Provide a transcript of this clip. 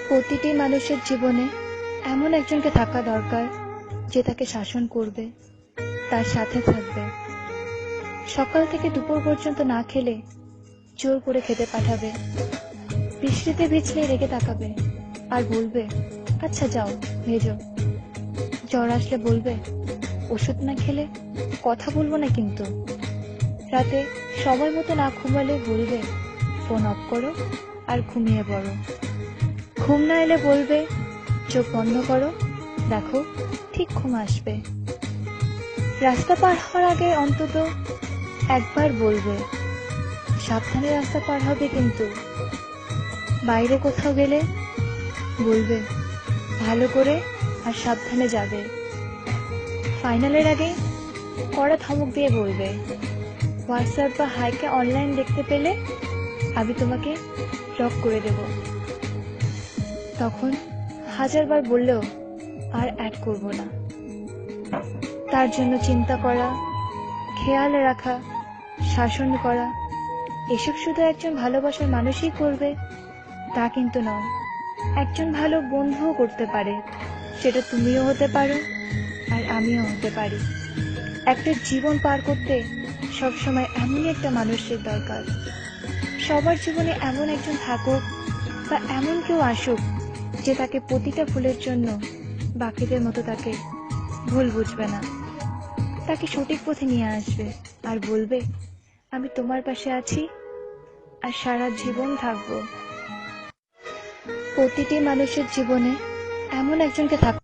প্রতিটি মানুষের জীবনে এমন একজনকে থাকা দরকার যে তাকে শাসন করবে, তার সাথে থাকবে, সকাল থেকে দুপুর পর্যন্ত না খেলে জোর করে খেতে পাঠাবে, বৃষ্টিতে ভিজলে রেগে তাকাবে আর বলবে আচ্ছা যাও ভেজো, জ্বর আসলে বলবে ওষুধ না খেলে কথা বলবো না কিন্তু, রাতে সময় মতো না ঘুমালে বলবে ফোন অফ করো আর ঘুমিয়ে পড়ো, ঘুম না এলে বলবে চোখ বন্ধ করো, দেখো ঠিক ঘুম আসবে, রাস্তা পার হওয়ার আগে অন্তত একবার বলবে সাবধানে রাস্তা পার হবে কিন্তু, বাইরে কোথাও গেলে বলবে ভালো করে আর সাবধানে যাবে, ফাইনালের আগে কড়া ধমক দিয়ে বলবে হোয়াটসঅ্যাপ বা হাইকে অনলাইন দেখতে পেলে আমি তোমাকে ব্লক করে দেব, তখন হাজারবার বললেও আর অ্যাড করব না। তার জন্য চিন্তা করা, খেয়াল রাখা, শাসন করা, এসব শুধু একজন ভালোবাসার মানুষই করবে তা কিন্তু নয়, একজন ভালো বন্ধুও করতে পারে, সেটা তুমিও হতে পারো আর আমিও হতে পারি। একটা জীবন পার করতে সবসময় এমনই একটা মানুষের দরকার, সবার জীবনে এমন একজন থাকুক বা এমন কেউ আসুক যে তাকে প্রতিটা ভুলের জন্য বাকিদের মতো তাকে ভুল বুঝবে না, তাকে সঠিক পথে নিয়ে আসবে আর বলবে আমি তোমার পাশে আছি আর সারা জীবন থাকবো। প্রতিটি মানুষের জীবনে এমন একজনকে থাকা